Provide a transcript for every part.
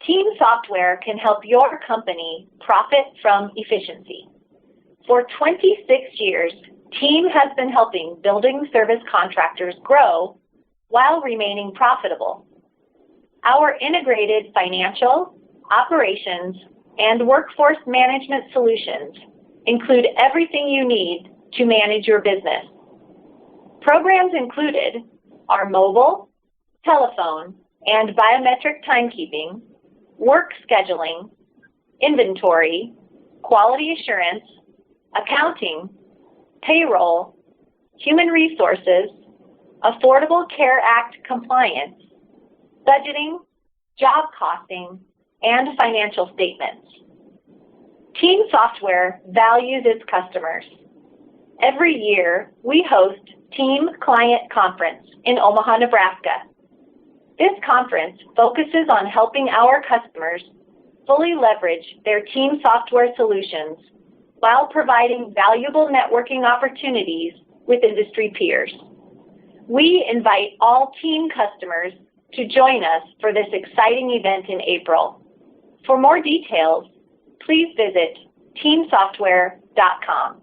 Team software can help your company profit from efficiency. For 26 years, Team has been helping building service contractors grow while remaining profitable. Our integrated financial, operations, and workforce management solutions include everything you need to manage your business. Programs included are mobile, telephone, and biometric timekeeping, work scheduling, inventory, quality assurance, accounting, payroll, human resources, Affordable Care Act compliance, budgeting, job costing, and financial statements. Team Software values its customers. Every year, we host Team Client Conference in Omaha, Nebraska. This conference focuses on helping our customers fully leverage their Team software solutions while providing valuable networking opportunities with industry peers. We invite all Team customers to join us for this exciting event in April. For more details, please visit teamsoftware.com.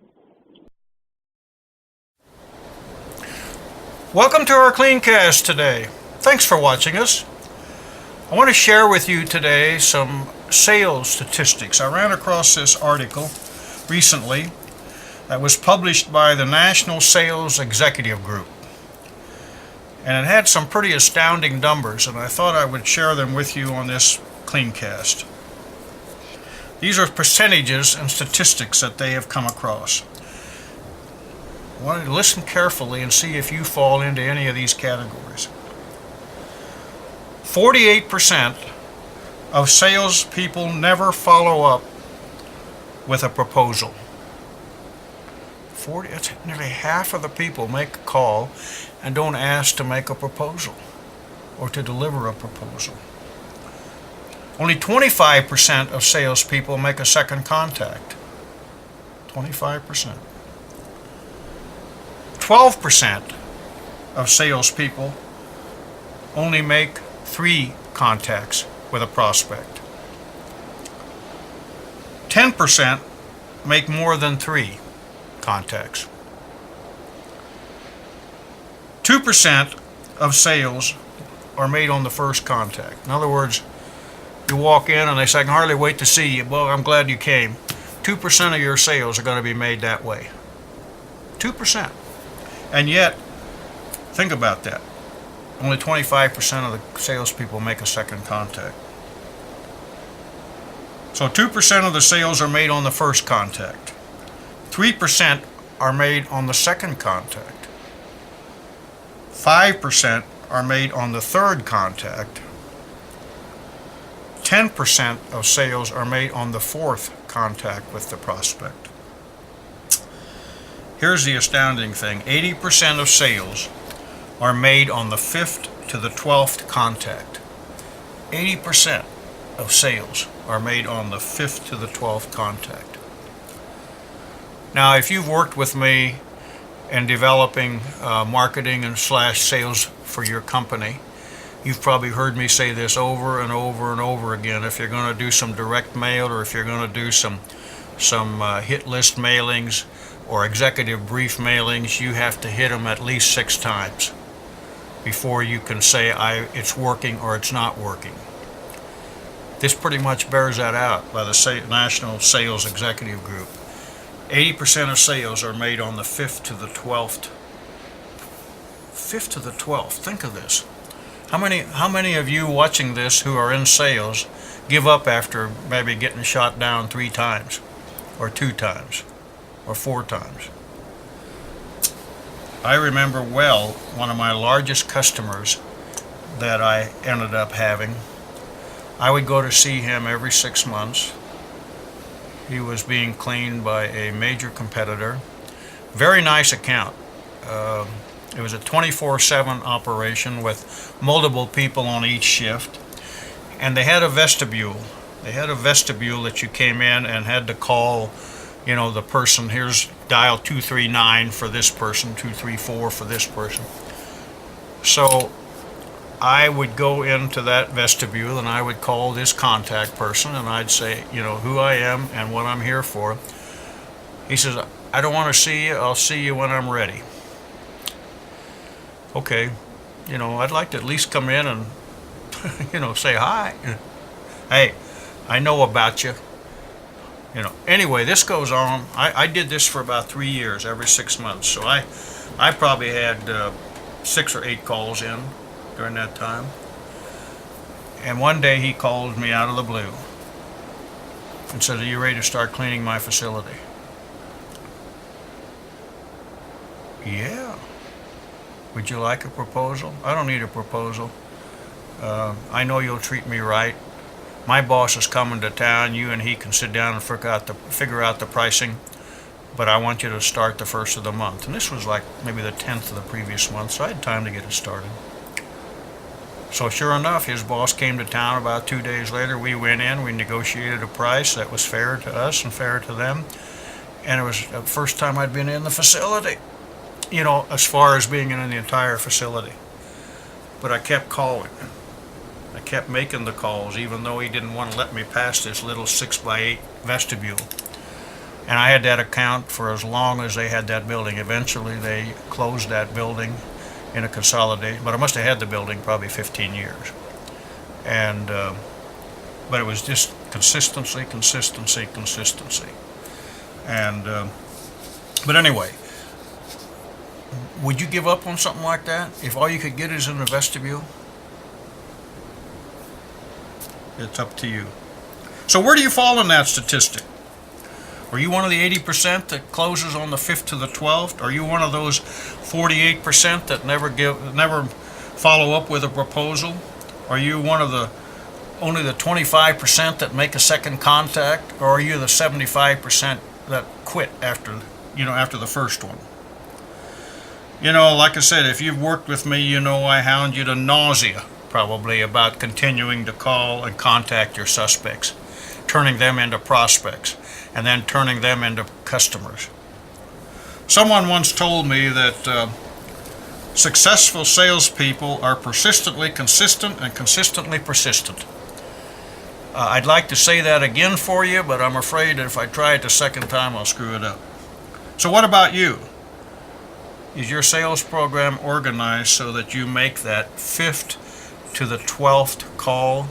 Welcome to our Cleancast today. Thanks for watching us. I want to share with you today some sales statistics. I ran across this article recently that was published by the National Sales Executive Group. And it had some pretty astounding numbers, and I thought I would share them with you on this Cleancast. These are percentages and statistics that they have come across. I want you to listen carefully and see if you fall into any of these categories. 48% of salespeople never follow up with a proposal. That's nearly half of the people make a call and don't ask to make a proposal or to deliver a proposal. Only 25% of salespeople make a second contact. 25%. 12% of salespeople only make 3 contacts with a prospect. 10% make more than 3 contacts. 2% of sales are made on the first contact. In other words, you walk in and they say, I can hardly wait to see you. Well, I'm glad you came. 2% of your sales are going to be made that way. 2%. And yet, think about that. Only 25% of the salespeople make a second contact. So 2% of the sales are made on the first contact. 3% are made on the second contact. 5% are made on the third contact. 10% of sales are made on the fourth contact with the prospect. Here's the astounding thing. 80% of sales are made on the 5th to the 12th contact. 80% of sales are made on the 5th to the 12th contact. Now, if you've worked with me in developing marketing and / sales for your company, you've probably heard me say this over and over and over again. If you're going to do some direct mail, or if you're going to do some hit list mailings or executive brief mailings, you have to hit them at least 6 times before you can say it's working or it's not working. This pretty much bears that out by the National Sales Executive Group. 80% of sales are made on the 5th to the 12th. 5th to the 12th. Think of this. How many of you watching this who are in sales give up after maybe getting shot down 3 times, or 2 times, or 4 times? I remember well one of my largest customers that I ended up having. I would go to see him every 6 months. He was being cleaned by a major competitor. Very nice account. It was a 24/7 operation with multiple people on each shift. And they had a vestibule. They had a vestibule that you came in and had to call, the person. Here's dial 239 for this person, 234 for this person. So I would go into that vestibule and I would call this contact person and I'd say, who I am and what I'm here for. He says, I don't want to see you. I'll see you when I'm ready. Okay. I'd like to at least come in and, say hi. Hey, I know about you. Anyway, this goes on. I did this for about 3 years, every 6 months. So I probably had 6 or 8 calls in during that time. And one day he called me out of the blue and said, are you ready to start cleaning my facility? Yeah. Would you like a proposal? I don't need a proposal. I know you'll treat me right. My boss is coming to town. You and he can sit down and figure out the pricing. But I want you to start the first of the month. And this was like maybe the 10th of the previous month, so I had time to get it started. So sure enough, his boss came to town about 2 days later. We went in, we negotiated a price that was fair to us and fair to them. And it was the first time I'd been in the facility, as far as being in the entire facility. But I kept calling. I kept making the calls, even though he didn't want to let me pass this little 6x8 vestibule. And I had that account for as long as they had that building. Eventually, they closed that building in a consolidation, but I must have had the building probably 15 years. And, but it was just consistency. And, but anyway, would you give up on something like that if all you could get is in the vestibule? It's up to you. So where do you fall in that statistic? Are you one of the 80% that closes on the 5th to the 12th? Are you one of those 48% that never follow up with a proposal? Are you one of only the 25% that make a second contact? Or are you the 75% that quit after the first one? Like I said, if you've worked with me, I hound you to nausea probably about continuing to call and contact your suspects, turning them into prospects, and then turning them into customers. Someone once told me that successful salespeople are persistently consistent and consistently persistent. I'd like to say that again for you, but I'm afraid that if I try it the second time, I'll screw it up. So what about you? Is your sales program organized so that you make that 5th to the 12th call?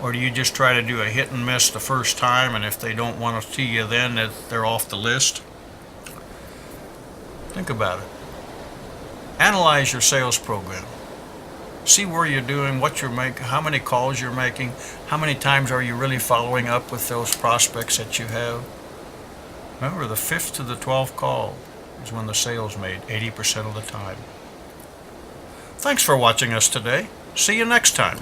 Or do you just try to do a hit and miss the first time, and if they don't want to see you then, they're off the list? Think about it. Analyze your sales program. See where you're doing, what you're making, how many calls you're making, how many times are you really following up with those prospects that you have. Remember, the 5th to the 12th call is when the sale's made 80% of the time. Thanks for watching us today. See you next time.